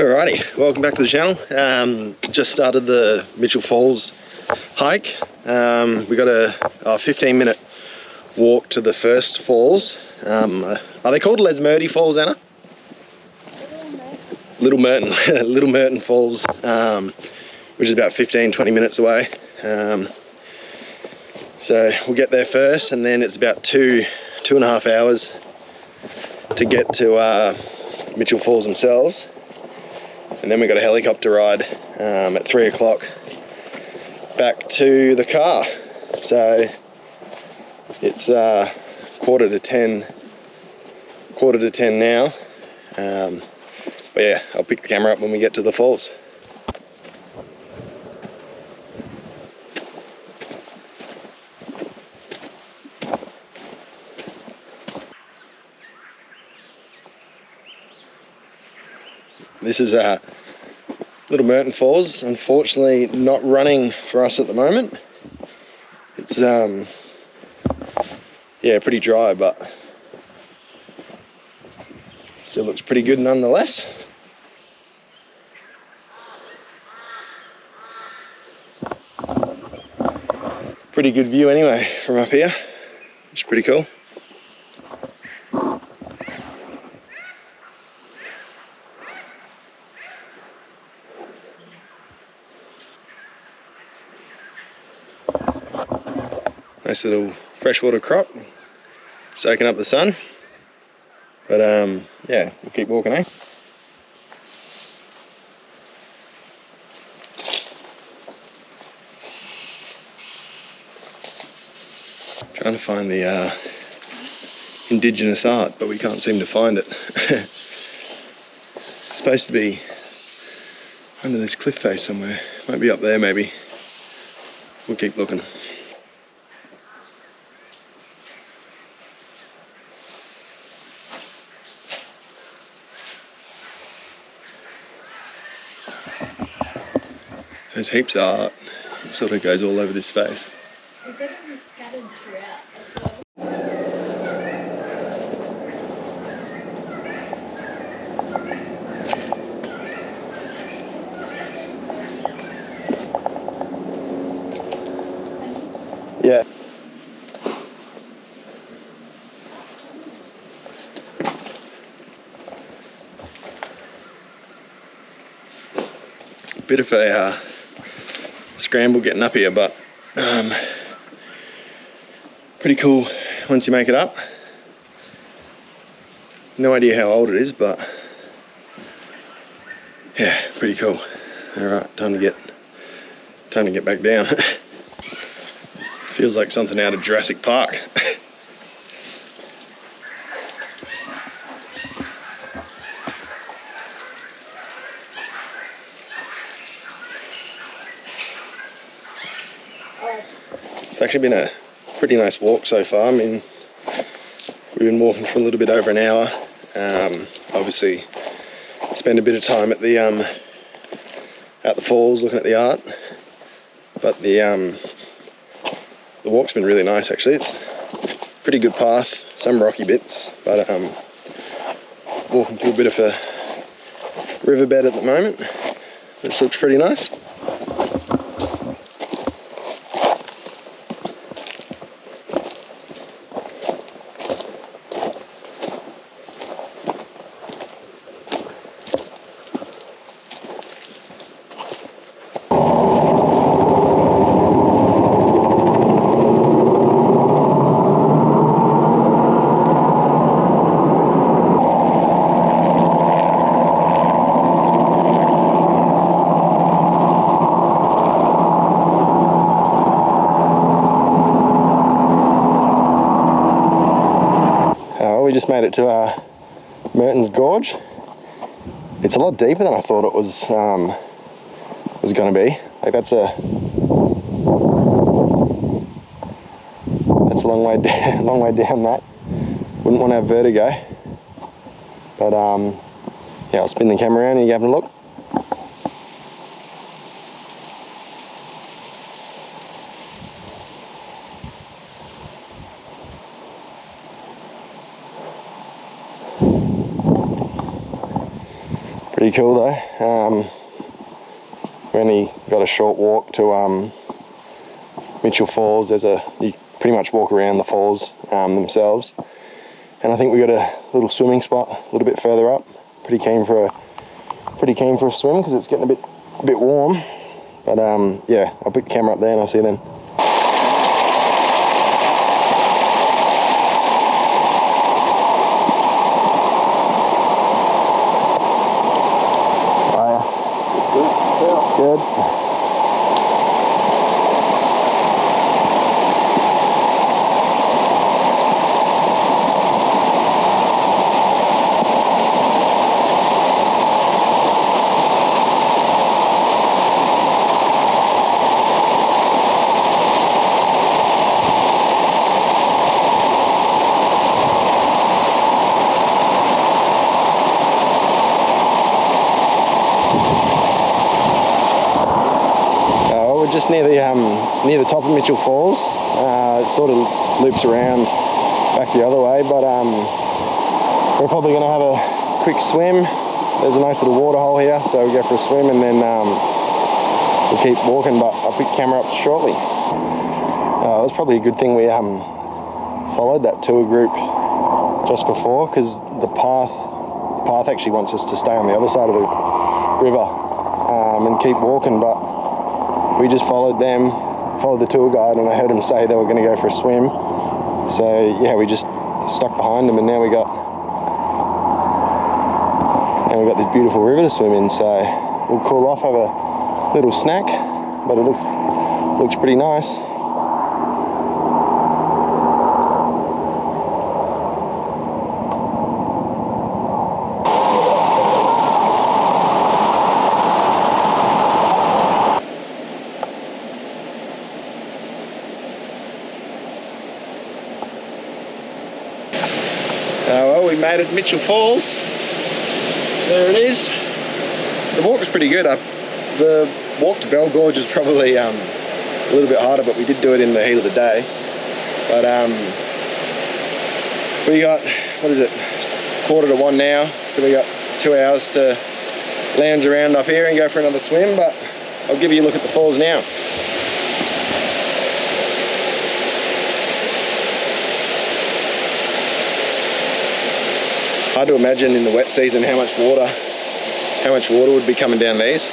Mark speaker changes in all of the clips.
Speaker 1: Alrighty, welcome back to the channel. Just started the Mitchell Falls hike. We got a 15-minute walk to the first falls. Are they called Lesmurdy Falls, Anna? Little Merton. Little Merton Falls, which is about 15-20 minutes away. So we'll get there first, and then it's about two and a half hours to get to Mitchell Falls themselves. And then we got a helicopter ride at 3 o'clock back to the car. So it's quarter to 10 now. But yeah, I'll pick the camera up when we get to the falls. This is Little Merton Falls. Unfortunately, not running for us at the moment. It's yeah, pretty dry, but still looks pretty good nonetheless. Pretty good view anyway from up here, which is pretty cool. Nice little freshwater crop, soaking up the sun. But yeah, we'll keep walking, eh? Trying to find the indigenous art, but we can't seem to find it. It's supposed to be under this cliff face somewhere. Might be up there maybe. We'll keep looking. There's heaps of art. It sort of goes all over this face.
Speaker 2: It's definitely scattered throughout. That's what
Speaker 1: Yeah. Bit of a scramble getting up here, but pretty cool once you make it up. No idea how old it is, but yeah, pretty cool. All right, time to get back down. Feels like something out of Jurassic Park. It's actually been a pretty nice walk so far. I mean, we've been walking for a little bit over an hour. Obviously, spend a bit of time at the falls looking at the art. But the walk's been really nice actually. It's a pretty good path, some rocky bits, but walking to a bit of a riverbed at the moment, which looks pretty nice. We just made it to Merton's Gorge. It's a lot deeper than I thought it was going to be. Like that's a long way down that. Wouldn't want to have vertigo. But yeah, I'll spin the camera around and you have a look. Pretty cool though. We only got a short walk to Mitchell Falls. You pretty much walk around the falls themselves, and I think we got a little swimming spot a little bit further up. Pretty keen for a swim because it's getting a bit warm. But yeah, I'll put the camera up there and I'll see you then. Good. Just near the top of Mitchell Falls. It sort of loops around back the other way, but we're probably going to have a quick swim. There's a nice little water hole here, so we'll go for a swim and then we'll keep walking, but I'll pick the camera up shortly. It was probably a good thing we followed that tour group just before, because the path actually wants us to stay on the other side of the river and keep walking, but we just followed the tour guide, and I heard him say they were going to go for a swim. So yeah, we just stuck behind them, and now we got this beautiful river to swim in. So we'll cool off, have a little snack, but it looks pretty nice. Well, we made it to Mitchell Falls. There it is. The walk was pretty good. The walk to Bell Gorge was probably a little bit harder, but we did do it in the heat of the day. But we got, what is it, 1:45 now, so we got 2 hours to lounge around up here and go for another swim, but I'll give you a look at the falls now. Hard to imagine in the wet season how much water would be coming down these.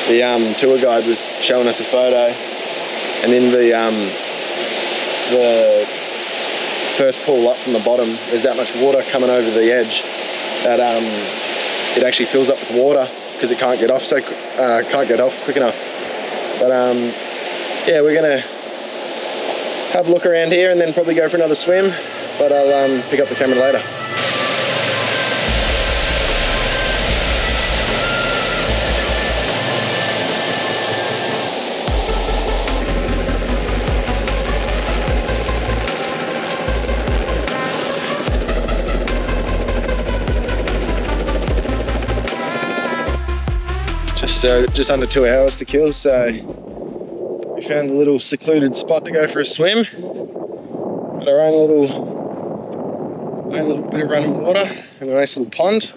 Speaker 1: The tour guide was showing us a photo, and in the first pool up from the bottom, there's that much water coming over the edge that it actually fills up with water because it can't get off quick enough. But yeah, we're gonna have a look around here and then probably go for another swim, but I'll pick up the camera later. Just under 2 hours to kill, so we found a little secluded spot to go for a swim. Got our own little bit of running water and a nice little pond.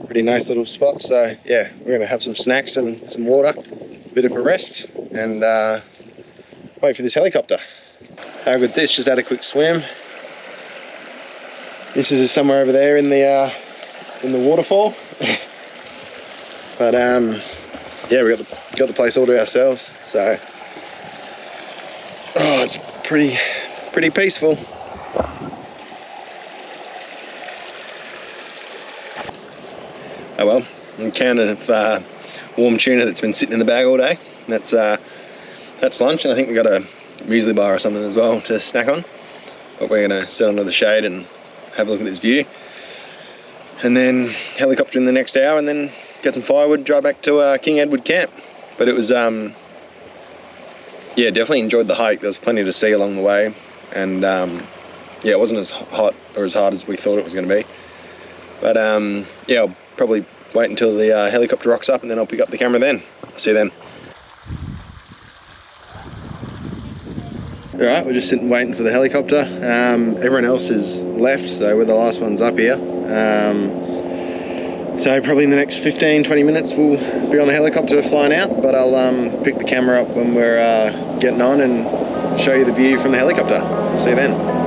Speaker 1: Pretty nice little spot, so yeah, we're going to have some snacks and some water, a bit of a rest, and wait for this helicopter. How good's this? Just had a quick swim. This is somewhere over there in the waterfall. But yeah, we got the place all to ourselves. So it's pretty peaceful. Oh well, a can of warm tuna that's been sitting in the bag all day. That's lunch, and I think we got a muesli bar or something as well to snack on. But we're gonna sit under the shade and have a look at this view, and then helicopter in the next hour, and then get some firewood, drive back to King Edward Camp. But it was yeah, definitely enjoyed the hike. There was plenty to see along the way, and yeah, it wasn't as hot or as hard as we thought it was going to be. But yeah, I'll probably wait until the helicopter rocks up and then I'll pick up the camera then. I'll see you then. Alright, we're just sitting waiting for the helicopter. Everyone else is left, so we're the last ones up here. So probably in the next 15-20 minutes we'll be on the helicopter flying out, but I'll pick the camera up when we're getting on and show you the view from the helicopter. See you then.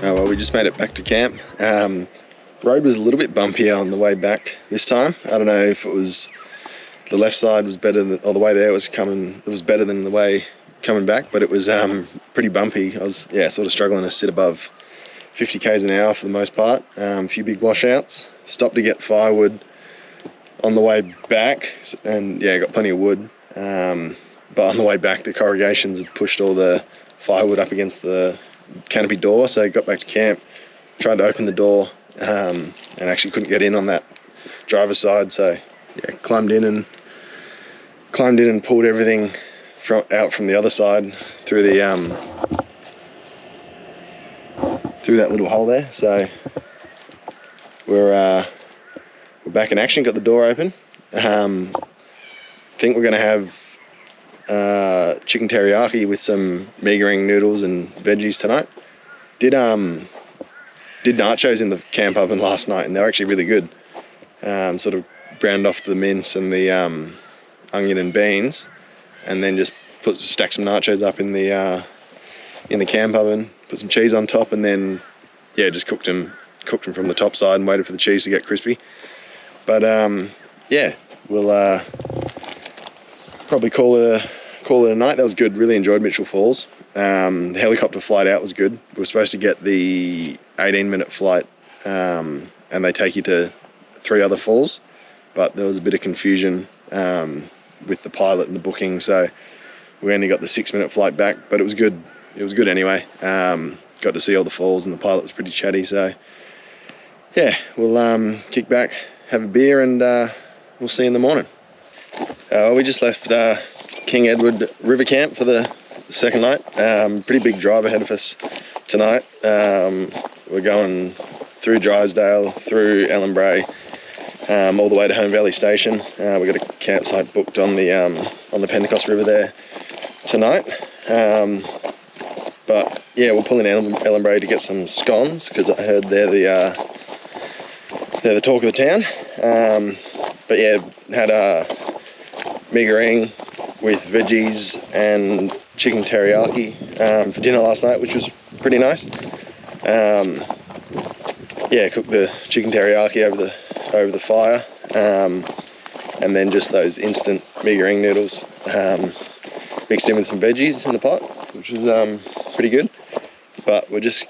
Speaker 1: Oh well, we just made it back to camp. Road was a little bit bumpier on the way back this time. I don't know if it was the left side was better than, or the way there was coming, it was better than the way coming back, but it was pretty bumpy. I was sort of struggling to sit above 50 k's an hour for the most part. A few big washouts. Stopped to get firewood on the way back, and yeah, got plenty of wood. But on the way back, the corrugations had pushed all the firewood up against the canopy door, so I got back to camp, tried to open the door, and actually couldn't get in on that driver's side, so yeah, climbed in and pulled everything out from the other side through the through that little hole there. So we're back in action. Got the door open. Think we're going to have chicken teriyaki with some mee goreng noodles and veggies tonight. Did nachos in the camp oven last night, and they were actually really good. Sort of browned off the mince and the onion and beans, and then just stack some nachos up in the camp oven, put some cheese on top, and then yeah, just cooked them from the top side and waited for the cheese to get crispy. But yeah, we'll probably call it a night. That was good. Really enjoyed Mitchell Falls. The helicopter flight out was good. We were supposed to get the 18-minute flight, and they take you to 3 other falls, but there was a bit of confusion with the pilot and the booking, so we only got the 6-minute flight back, but it was good. It was good anyway. Got to see all the falls, and the pilot was pretty chatty, so yeah, we'll kick back, have a beer, and we'll see you in the morning. We just left King Edward River Camp for the second night. Pretty big drive ahead of us tonight. We're going through Drysdale, through Ellenbray, all the way to Home Valley Station. We've got a campsite booked on the Pentecost River there tonight. But yeah, we'll pull in Ellenbray to get some scones, because I heard they're the talk of the town. But yeah, had a mee goreng with veggies and chicken teriyaki for dinner last night, which was pretty nice. Yeah, cooked the chicken teriyaki over the fire, and then just those instant mee goreng noodles mixed in with some veggies in the pot, which was pretty good. But we're just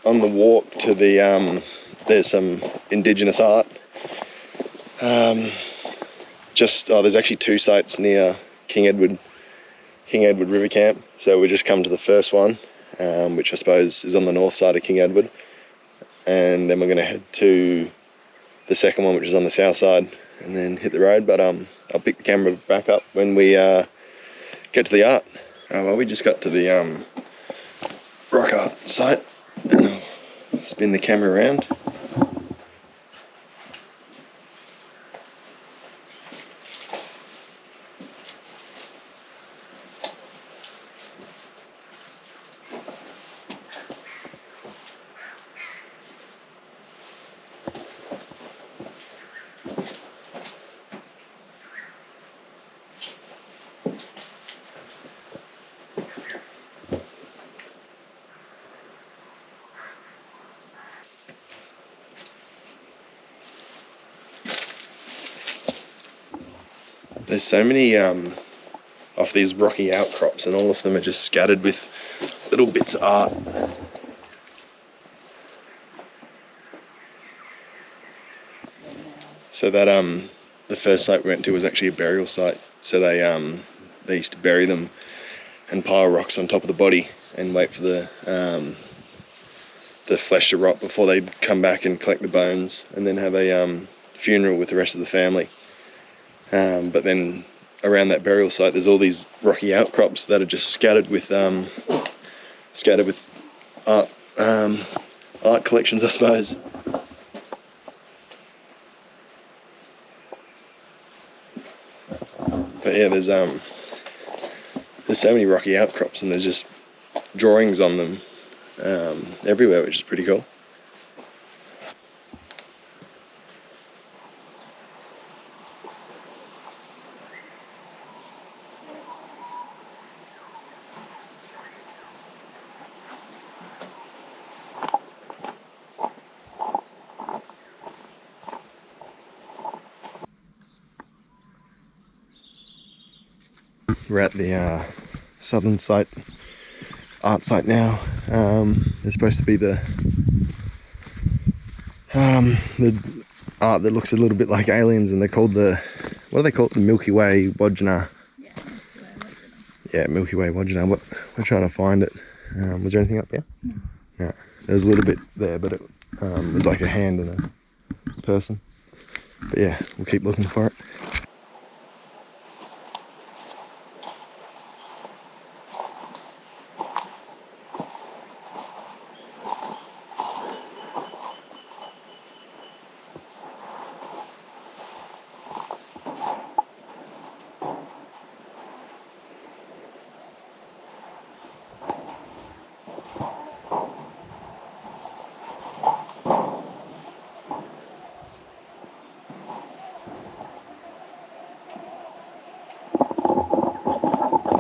Speaker 1: on the walk to the there's some indigenous art. There's actually 2 sites near King Edward River Camp, so we just come to the first one, which I suppose is on the north side of King Edward, and then we're going to head to the second one, which is on the south side, and then hit the road. But I'll pick the camera back up when we get to the art. Well, we just got to the rock art site, and I'll spin the camera around. There's so many off these rocky outcrops, and all of them are just scattered with little bits of art. So that the first site we went to was actually a burial site. So they used to bury them and pile rocks on top of the body and wait for the flesh to rot before they'd come back and collect the bones and then have a funeral with the rest of the family. But then around that burial site, there's all these rocky outcrops that are just scattered with art collections, I suppose. But yeah, there's so many rocky outcrops, and there's just drawings on them everywhere, which is pretty cool. We're at the southern site, art site now. There's supposed to be the art that looks a little bit like aliens, and they're called what do they call it? The Milky Way Wodgina. Yeah, Milky Way Wodgina. We're trying to find it. Was there anything up there? No. Yeah, there was a little bit there, but it was like a hand and a person. But yeah, we'll keep looking for it.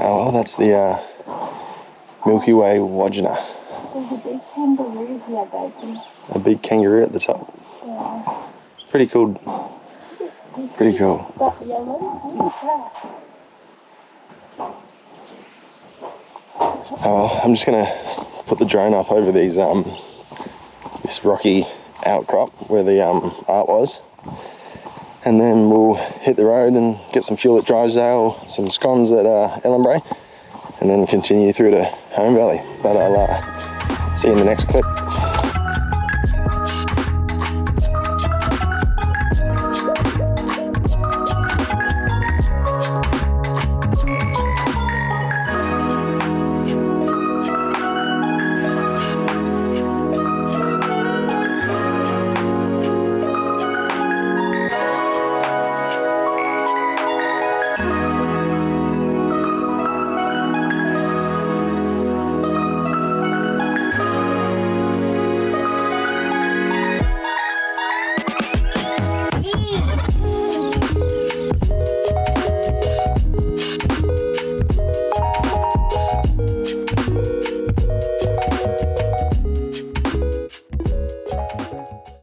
Speaker 1: Oh, that's the Milky Way Wodgina.
Speaker 2: There's a big kangaroo here, baby.
Speaker 1: A big kangaroo at the top.
Speaker 2: Yeah.
Speaker 1: Pretty cool. Pretty cool.
Speaker 2: That yellow? What's that?
Speaker 1: Oh, I'm just gonna put the drone up over these this rocky outcrop where the art was, and then we'll hit the road and get some fuel at Drysdale, some scones at Ellenbray, and then continue through to Home Valley. But I'll see you in the next clip.